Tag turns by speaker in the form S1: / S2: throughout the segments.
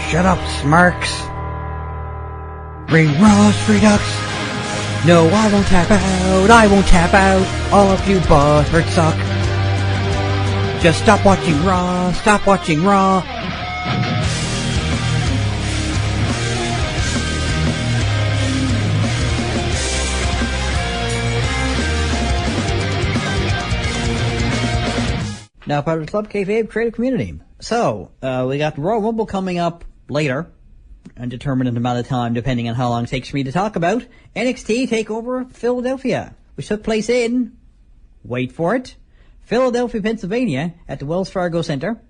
S1: Shut up, Smarks. Ring Rust Redux. No, I won't tap out. I won't tap out. All of you bastards suck. Just stop watching Raw. Stop watching Raw. Now part of the Club Kayfabe creative community. So, we got the Royal Rumble coming up later. Undetermined amount of time, depending on how long it takes me to talk about NXT Takeover Philadelphia, which took place in, wait for it, Philadelphia, Pennsylvania, at the Wells Fargo Center,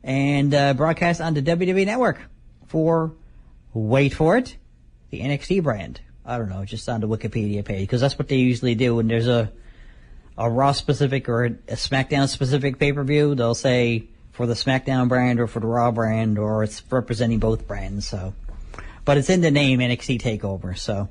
S1: and broadcast on the WWE Network for, wait for it, the NXT brand. I don't know, just on the Wikipedia page, because that's what they usually do when there's a Raw specific or a SmackDown specific pay-per-view. They'll say for the SmackDown brand or for the Raw brand, or it's representing both brands, so. But it's in the name, NXT TakeOver, so.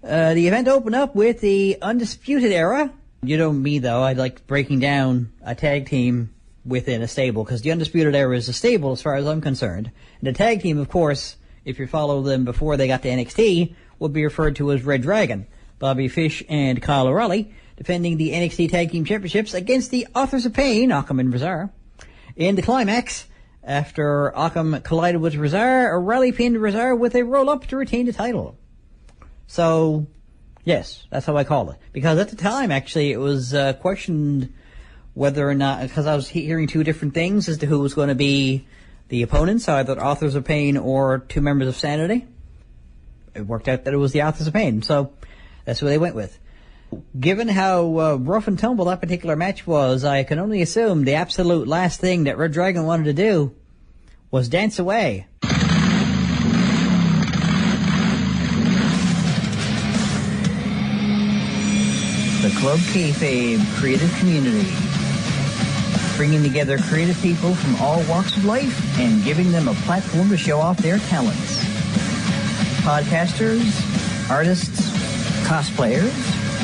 S1: The event opened up with the Undisputed Era. You know me, though. I like breaking down a tag team within a stable, because the Undisputed Era is a stable as far as I'm concerned. And the tag team, of course, if you follow them before they got to NXT, would be referred to as Red Dragon. Bobby Fish and Kyle O'Reilly defending the NXT Tag Team Championships against the Authors of Pain, Occam and Razor. In the climax, after Occam collided with Razor, O'Reilly pinned Razor with a roll-up to retain the title. So, yes, that's how I called it. Because at the time, actually, it was questioned whether or not, because I was hearing two different things as to who was going to be the opponents, either Authors of Pain or two members of Sanity. It worked out that it was the Authors of Pain, so that's who they went with. Given how rough and tumble that particular match was, I can only assume the absolute last thing that Red Dragon wanted to do was dance away. The Club Kayfabe creative community, bringing together creative people from all walks of life and giving them a platform to show off their talents. Podcasters, artists, cosplayers,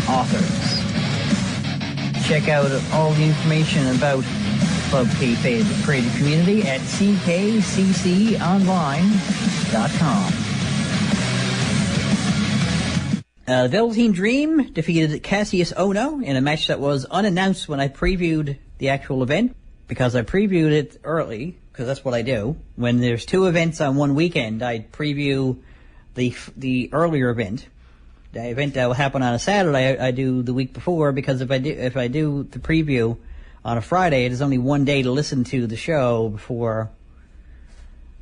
S1: authors. Check out all the information about Club Kayfabe creative community at ckcconline.com. Velveteen Dream defeated Kassius Ohno in a match that was unannounced when I previewed the actual event, because I previewed it early, because that's what I do. When there's two events on one weekend, I preview the earlier event. The event that will happen on a Saturday, I do the week before, because if I do the preview on a Friday, it is only one day to listen to the show before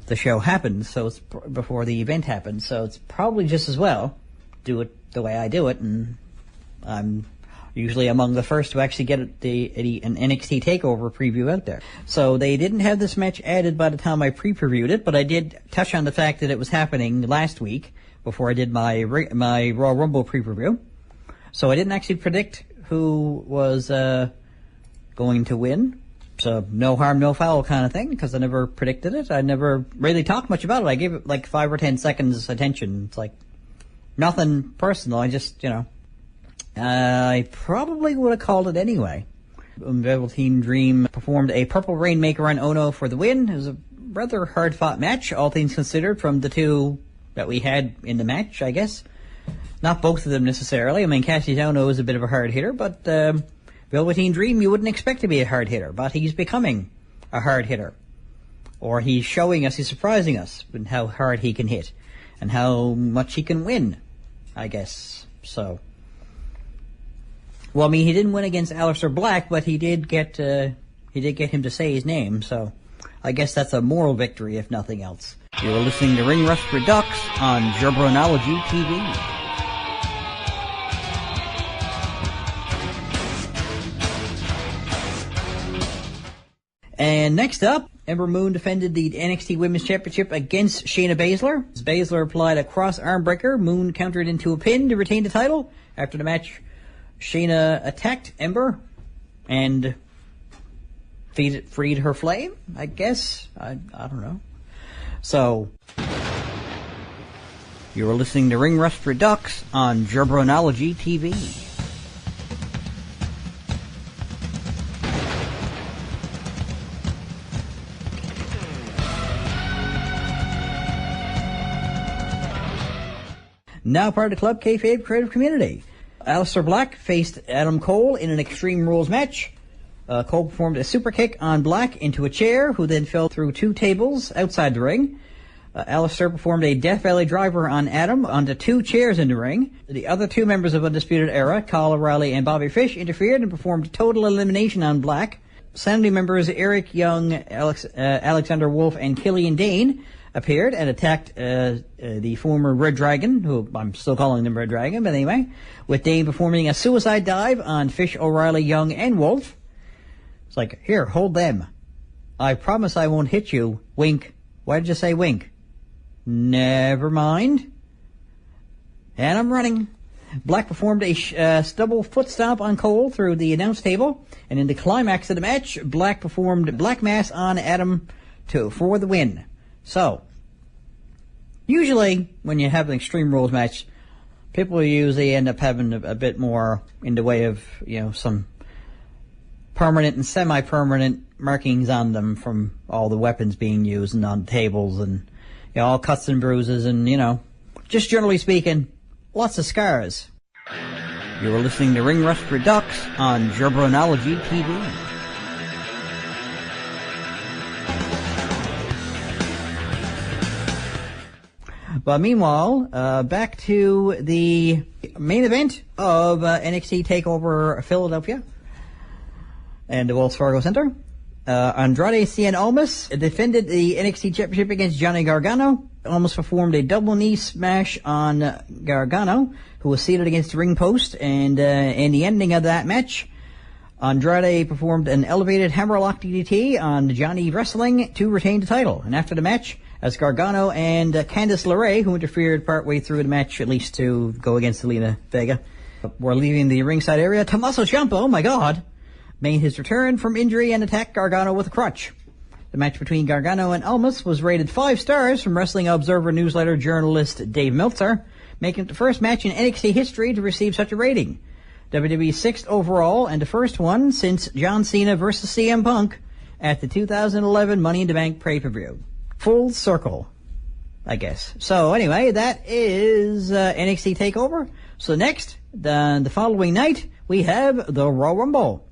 S1: the show happens, so it's before the event happens, so it's probably just as well do it the way I do it, and I'm usually among the first to actually get an NXT TakeOver preview out there. So they didn't have this match added by the time I pre-previewed it, but I did touch on the fact that it was happening last week, before I did my Raw Rumble pre-preview. So I didn't actually predict who was going to win. So no harm, no foul kind of thing, because I never predicted it. I never really talked much about it. I gave it like 5 or 10 seconds attention. It's like nothing personal. I just, I probably would have called it anyway. Velveteen Dream performed a Purple Rainmaker on Ohno for the win. It was a rather hard-fought match, all things considered, from the two that we had in the match, I guess. Not both of them necessarily. I mean, Kassius Ohno is a bit of a hard hitter, but Velveteen Dream you wouldn't expect to be a hard hitter, but he's becoming a hard hitter. Or he's showing us, he's surprising us with how hard he can hit and how much he can win, I guess. So, well, I mean, he didn't win against Alistar Black, but he did get him to say his name, so I guess that's a moral victory, if nothing else. You're listening to Ring Rust Redux on Gerbranology TV. And next up, Ember Moon defended the NXT Women's Championship against Shayna Baszler. As Baszler applied a cross arm breaker, Moon countered into a pin to retain the title. After the match, Shayna attacked Ember and freed her flame, I guess. I don't know. So, you are listening to Ring Rust Redux on Gerbranology TV. now part of the Club Kayfabe creative community. Alistar Black faced Adam Cole in an Extreme Rules match. Cole performed a super kick on Black into a chair, who then fell through 2 tables outside the ring. Alistar performed a Death Valley driver on Adam onto 2 chairs in the ring. The other 2 members of Undisputed Era, Kyle O'Reilly and Bobby Fish, interfered and performed total elimination on Black. Sanity members Eric Young, Alexander Wolf, and Killian Dane appeared and attacked the former Red Dragon, who I'm still calling them Red Dragon, but anyway, with Dane performing a suicide dive on Fish, O'Reilly, Young, and Wolf. It's like, here, hold them. I promise I won't hit you. Wink. Why did you say wink? Never mind. And I'm running. Black performed a double foot stomp on Cole through the announce table, and in the climax of the match, Black performed Black Mass on Adam for the win. So, usually when you have an Extreme Rules match, people usually end up having a bit more in the way of, some permanent and semi-permanent markings on them from all the weapons being used and on tables and, all cuts and bruises and, just generally speaking, lots of scars. You're listening to Ring Rust Redux on Jabronology TV. But meanwhile, back to the main event of NXT Takeover Philadelphia and the Wells Fargo Center. Andrade Cien Almas defended the NXT Championship against Johnny Gargano. Almas performed a double knee smash on Gargano, who was seated against the ring post, and in the ending of that match, Andrade performed an elevated hammerlock DDT on Johnny Wrestling to retain the title. And after the match, as Gargano and Candice LeRae, who interfered partway through the match, at least to go against Zelina Vega, were leaving the ringside area, Tommaso Ciampa, oh my god, made his return from injury and attacked Gargano with a crutch. The match between Gargano and Almas was rated 5 stars from Wrestling Observer newsletter journalist Dave Meltzer, making it the first match in NXT history to receive such a rating. WWE's 6th overall, and the first one since John Cena vs. CM Punk at the 2011 Money in the Bank pay-per-view. Full circle, I guess. So anyway, that is NXT TakeOver. So next, the following night, we have the Royal Rumble.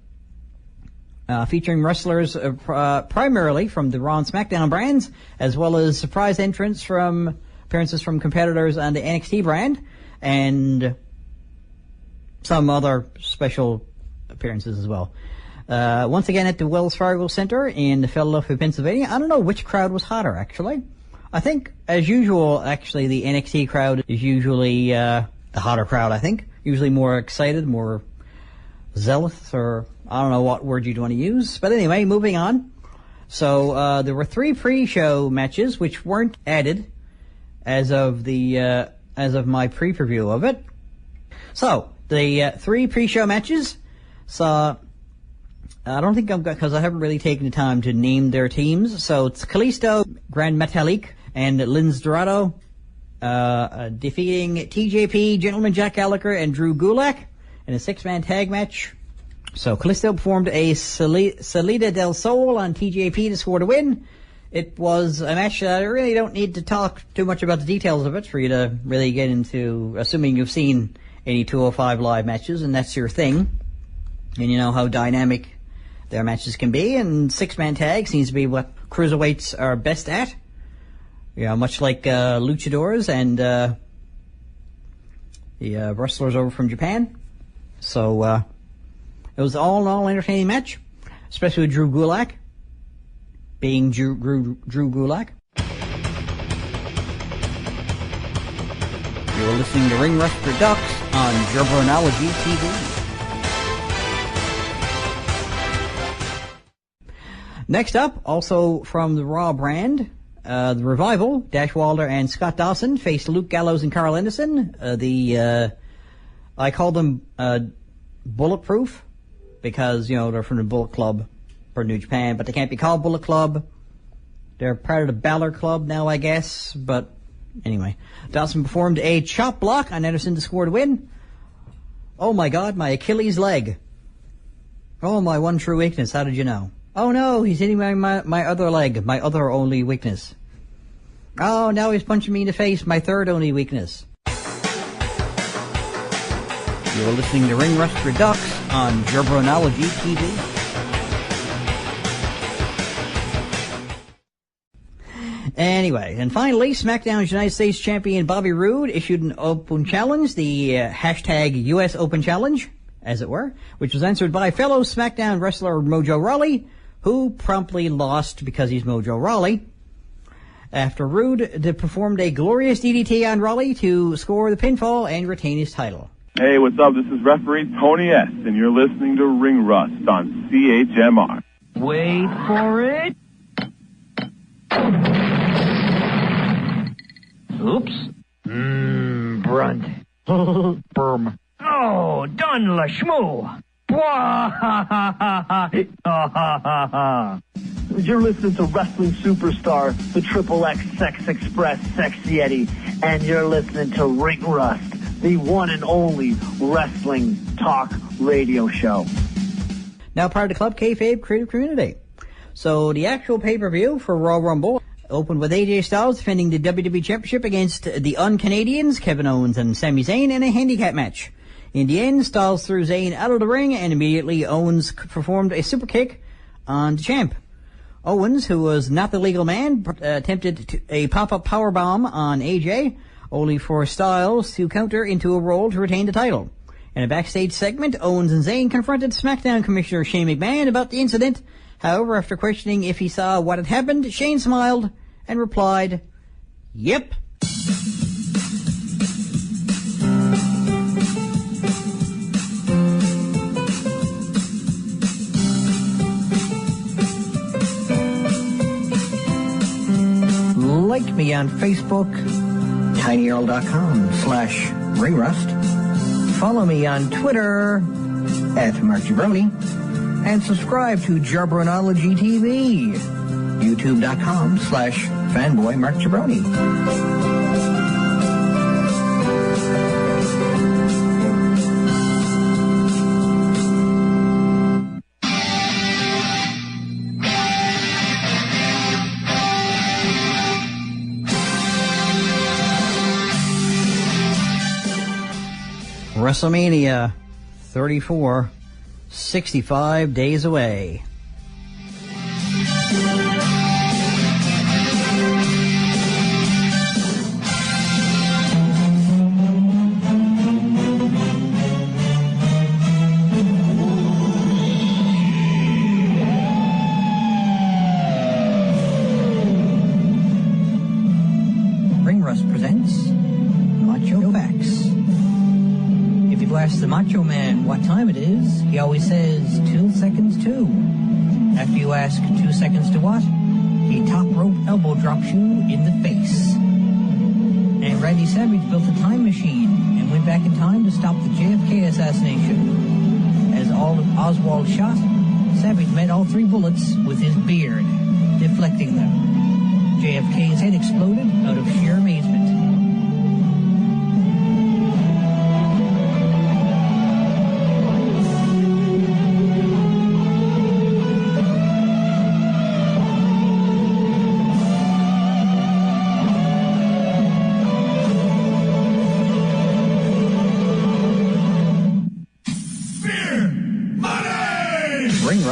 S1: Featuring wrestlers primarily from the Raw and SmackDown brands, as well as surprise appearances from competitors on the NXT brand, and some other special appearances as well. Once again at the Wells Fargo Center in Philadelphia, Pennsylvania. I don't know which crowd was hotter, actually. I think, as usual, actually, the NXT crowd is usually the hotter crowd, I think. Usually more excited, more zealous, or I don't know what word you'd want to use. But anyway, moving on. So there were 3 pre-show matches which weren't added as of my pre-preview of it. So the 3 pre-show matches saw. I don't think because I haven't really taken the time to name their teams. So it's Kalisto, Grand Metalik, and Linz Dorado defeating TJP, Gentleman Jack Gallagher, and Drew Gulak in a 6-man tag match. So Kalisto performed a Salida del Sol on TJP to score the win. It was a match that I really don't need to talk too much about the details of it for you to really get into, assuming you've seen any 205 live matches, and that's your thing. And you know how dynamic their matches can be, and 6-man tag seems to be what cruiserweights are best at. Much like luchadors and the wrestlers over from Japan. So it was all in all entertaining match, especially with Drew Gulak being Drew Gulak. You're listening to Ring Rust Redux on Jabronology TV. Next up, also from the Raw brand, the Revival, Dash Wilder and Scott Dawson faced Luke Gallows and Carl Anderson. I call them Bulletproof because, they're from the Bullet Club for New Japan, but they can't be called Bullet Club. They're part of the Balor Club now, I guess, but anyway. Dawson performed a chop block on Anderson to score the win. Oh my god, my Achilles leg. Oh, my one true weakness, how did you know? Oh no, he's hitting my other leg, my other only weakness. Oh, now he's punching me in the face, my third only weakness. You're listening to Ring Rust Redux on Jabronology TV. Anyway, and finally, SmackDown's United States Champion Bobby Roode issued an open challenge, the hashtag US Open Challenge, as it were, which was answered by fellow SmackDown wrestler Mojo Rowley, who promptly lost because he's Mojo Rowley, after Roode performed a glorious DDT on Rowley to score the pinfall and retain his title.
S2: Hey, what's up? This is referee Tony S., and you're listening to Ring Rust on CHMR.
S3: Wait for it. Oops. Brunt. Berm. Oh, done Lashmoo.
S4: You're listening to wrestling superstar, the Triple X Sex Express Sexy Eddie, and you're listening to Ring Rust, the one and only wrestling talk radio show.
S1: Now part of the Club Kayfabe creative community. So the actual pay-per-view for Royal Rumble opened with AJ Styles defending the WWE Championship against the Un-Canadians, Kevin Owens and Sami Zayn, in a handicap match. In the end, Styles threw Zayn out of the ring, and immediately Owens performed a super kick on the champ. Owens, who was not the legal man, attempted a pop-up powerbomb on AJ, only for Styles to counter into a roll to retain the title. In a backstage segment, Owens and Zayn confronted SmackDown Commissioner Shane McMahon about the incident. However, after questioning if he saw what had happened, Shane smiled and replied, "Yep."
S5: Like me on Facebook, tinyurl.com/ringrust. Follow me on Twitter @MarkJabroni. And subscribe to Jabronology TV, youtube.com/fanboymarkjabroni.
S1: WrestleMania 34, 65 days away.
S5: Ring Rust presents Macho Facts. If you ask the Macho Man what time it is, he always says 2 seconds to. After you ask 2 seconds to what, he top rope elbow drops you in the face. And Randy Savage built a time machine and went back in time to stop the JFK assassination. As Oswald shot, Savage met all 3 bullets with his beard, deflecting them. JFK's head exploded out of sheer amazement.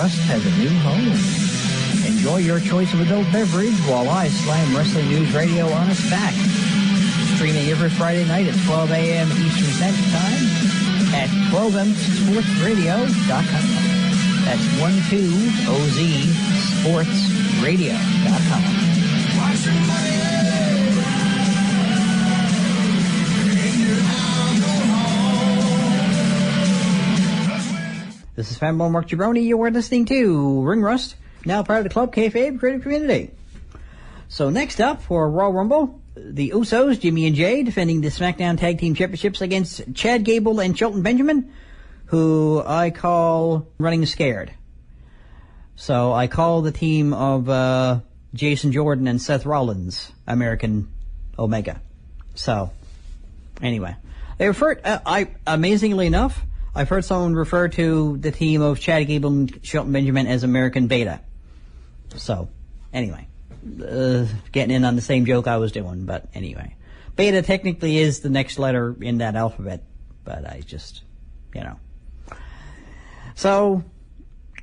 S5: Has a new home. Enjoy your choice of adult beverage while I slam Wrestling News Radio on its back. Streaming every Friday night at 12 a.m. Eastern Standard Time at 12msportsradio.com. That's 12OZsportsradio.com.
S1: This is Fanboy Mark Jabroni. You are listening to Ring Rust, now part of the Club Kayfabe creative community. So next up for Royal Rumble, the Usos, Jimmy and Jay, defending the SmackDown Tag Team Championships against Chad Gable and Shelton Benjamin, who I call running scared. So I call the team of Jason Jordan and Seth Rollins American Omega. So anyway, they refer. Amazingly enough, I've heard someone refer to the team of Chad Gable and Shelton Benjamin as American Beta. So, anyway, getting in on the same joke I was doing, but anyway. Beta technically is the next letter in that alphabet, but I just you know. So,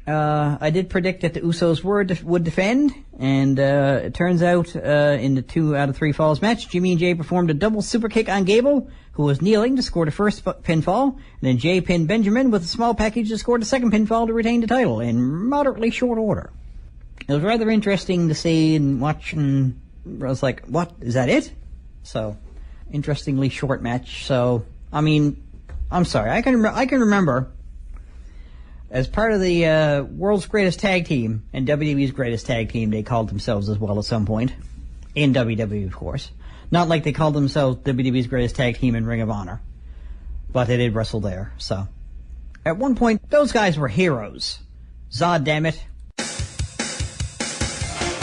S1: I did predict that the Usos would defend, and it turns out in the 2 out of 3 falls match, Jimmy and Jay performed a double super kick on Gable, who was kneeling to score the first pinfall, and then Jay pinned Benjamin with a small package to score the second pinfall to retain the title in moderately short order. It was rather interesting to see and watch, and I was like, what, is that it? So, interestingly short match. So, I mean, I'm sorry, I can remember as part of the world's greatest tag team and WWE's greatest tag team, they called themselves as well at some point. In WWE, of course. Not like they called themselves WWE's greatest tag team in Ring of Honor. But they did wrestle there, so. At one point, those guys were heroes. Zod, damn it.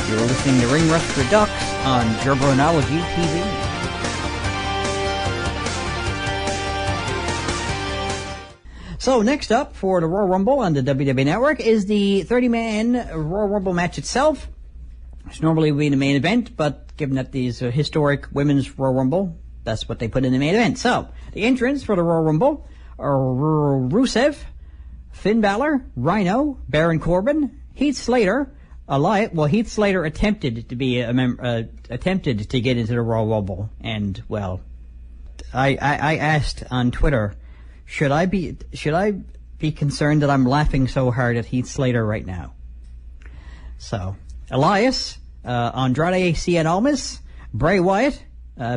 S1: You're listening to Ring Rust Redux on Gerbernology TV. So next up for the Royal Rumble on the WWE Network is the 30-man Royal Rumble match itself, which normally would be the main event, but given that these are historic women's Royal Rumble, that's what they put in the main event. So, the entrants for the Royal Rumble are Rusev, Finn Balor, Rhino, Baron Corbin, Heath Slater, Heath Slater attempted to be attempted to get into the Royal Rumble, and well, I asked on Twitter, should I be concerned that I'm laughing so hard at Heath Slater right now? So, Elias, Andrade Cien Almas, Bray Wyatt,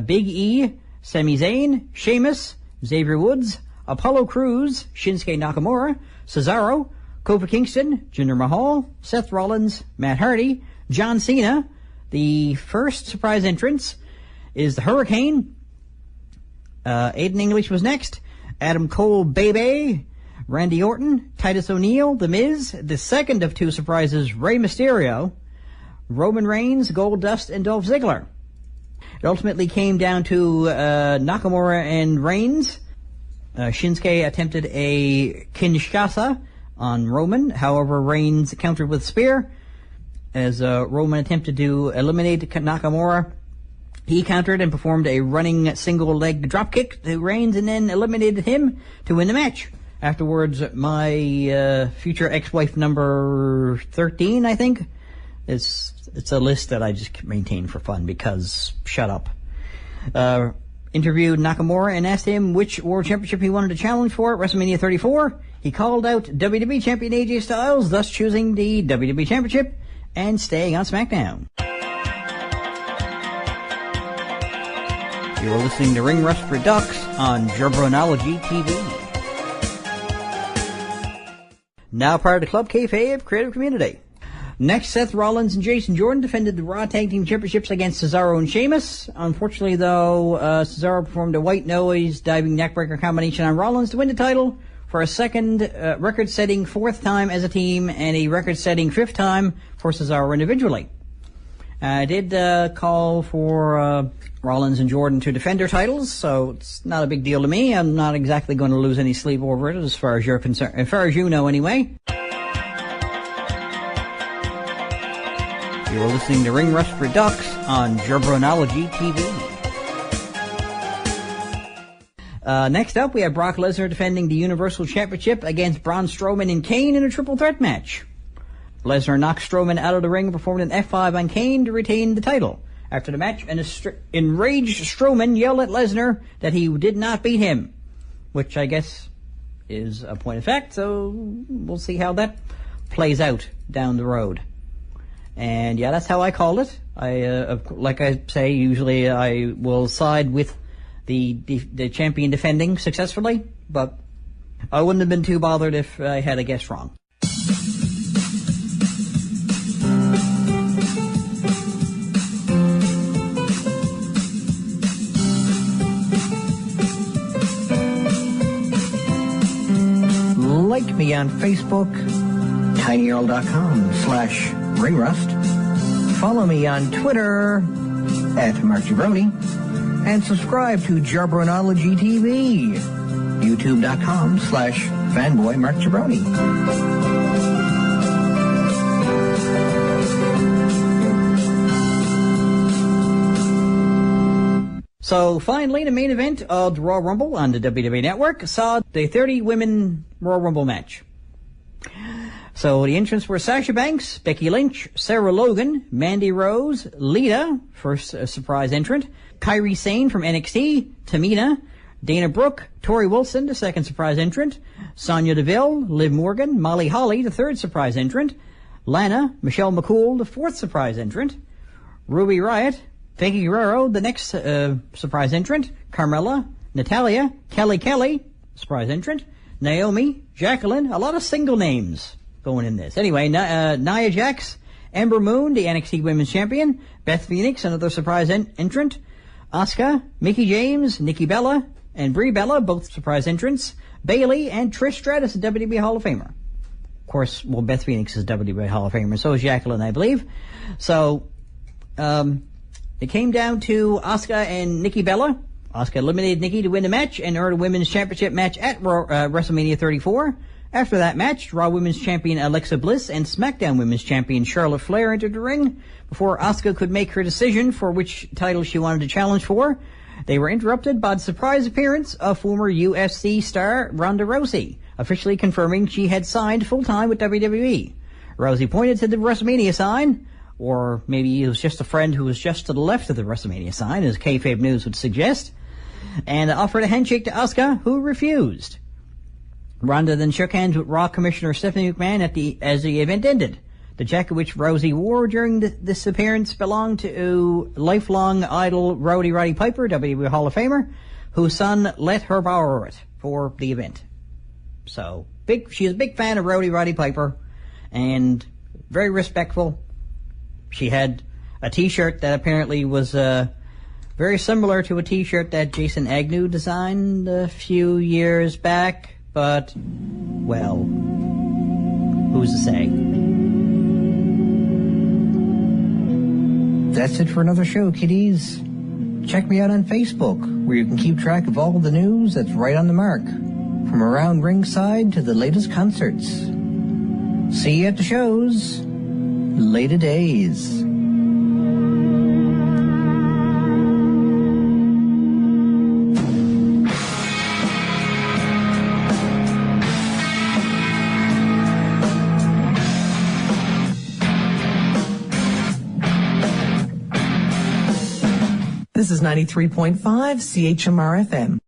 S1: Big E, Sami Zayn, Sheamus, Xavier Woods, Apollo Crews, Shinsuke Nakamura, Cesaro, Kofi Kingston, Jinder Mahal, Seth Rollins, Matt Hardy, John Cena. The first surprise entrance is the Hurricane. Aiden English was next. Adam Cole, Bebe, Randy Orton, Titus O'Neil, The Miz. The second of 2 surprises, Rey Mysterio, Roman Reigns, Goldust, and Dolph Ziggler. It ultimately came down to Nakamura and Reigns. Shinsuke attempted a Kinshasa on Roman. However, Reigns countered with spear. As Roman attempted to eliminate Nakamura, he countered and performed a running single-leg dropkick to Reigns and then eliminated him to win the match. Afterwards, my future ex-wife number 13, I think, it's a list that I just maintain for fun because shut up. Interviewed Nakamura and asked him which World Championship he wanted to challenge for at WrestleMania 34. He called out WWE Champion AJ Styles, thus choosing the WWE Championship and staying on SmackDown. You're listening to Ring Rust Redux on Gerbernology TV. Now part of the Club Kayfabe creative community. Next, Seth Rollins and Jason Jordan defended the Raw Tag Team Championships against Cesaro and Sheamus. Unfortunately, though, Cesaro performed a white noise diving neckbreaker combination on Rollins to win the title for a second record-setting 4th time as a team and a record-setting 5th time for Cesaro individually. I did call for Rollins and Jordan to defend their titles, so it's not a big deal to me. I'm not exactly going to lose any sleep over it as far as you're concerned, as far as you know anyway. You're listening to Ring Rust Redux on Gerbernology TV. Next up, we have Brock Lesnar defending the Universal Championship against Braun Strowman and Kane in a triple threat match. Lesnar knocked Strowman out of the ring and performed an F5 on Kane to retain the title. After the match, an enraged Strowman yelled at Lesnar that he did not beat him, which I guess is a point of fact, so we'll see how that plays out down the road. And yeah, that's how I called it. Like I say, usually I will side with the champion defending successfully, but I wouldn't have been too bothered if I had a guess wrong.
S5: Like me on Facebook, tinyurl.com/ringrust. Follow me on Twitter @MarkGibroni. And subscribe to Gerbernology TV, youtube.com/fanboymarkgibroni.
S1: So finally, the main event of the Royal Rumble on the WWE Network saw the 30 women Royal Rumble match. So the entrants were Sasha Banks, Becky Lynch, Sarah Logan, Mandy Rose, Lita, first surprise entrant, Kairi Sane from NXT, Tamina, Dana Brooke, Tori Wilson, the second surprise entrant, Sonya Deville, Liv Morgan, Molly Holly, the third surprise entrant, Lana, Michelle McCool, the fourth surprise entrant, Ruby Riott, Vicky Guerrero, the next surprise entrant, Carmella, Natalia, Kelly, surprise entrant, Naomi, Jacqueline, a lot of single names going in this. Anyway, Nia Jax, Ember Moon, the NXT Women's Champion, Beth Phoenix, another surprise entrant, Asuka, Mickie James, Nikki Bella, and Brie Bella, both surprise entrants, Bayley, and Trish Stratus, a WWE Hall of Famer. Of course, well, Beth Phoenix is WWE Hall of Famer, so is Jacqueline, I believe. So, it came down to Asuka and Nikki Bella. Asuka eliminated Nikki to win the match and earned a women's championship match at WrestleMania 34. After that match, Raw Women's Champion Alexa Bliss and SmackDown Women's Champion Charlotte Flair entered the ring before Asuka could make her decision for which title she wanted to challenge for. They were interrupted by the surprise appearance of former UFC star Ronda Rousey, officially confirming she had signed full-time with WWE. Rousey pointed to the WrestleMania sign, or maybe it was just a friend who was just to the left of the WrestleMania sign, as kayfabe news would suggest, and offered a handshake to Asuka, who refused. Ronda then shook hands with Raw Commissioner Stephanie McMahon as the event ended. The jacket which Rousey wore during this appearance belonged to lifelong idol Roddy Piper, WWE Hall of Famer, whose son let her borrow it for the event. So, she's a big fan of Roddy Piper, and very respectful. She had a t-shirt that apparently was very similar to a t-shirt that Jason Agnew designed a few years back, but, well, who's to say?
S5: That's it for another show, kiddies. Check me out on Facebook, where you can keep track of all the news that's right on the mark, from around ringside to the latest concerts. See you at the shows. Later days.
S6: This is 93.5 CHMR FM.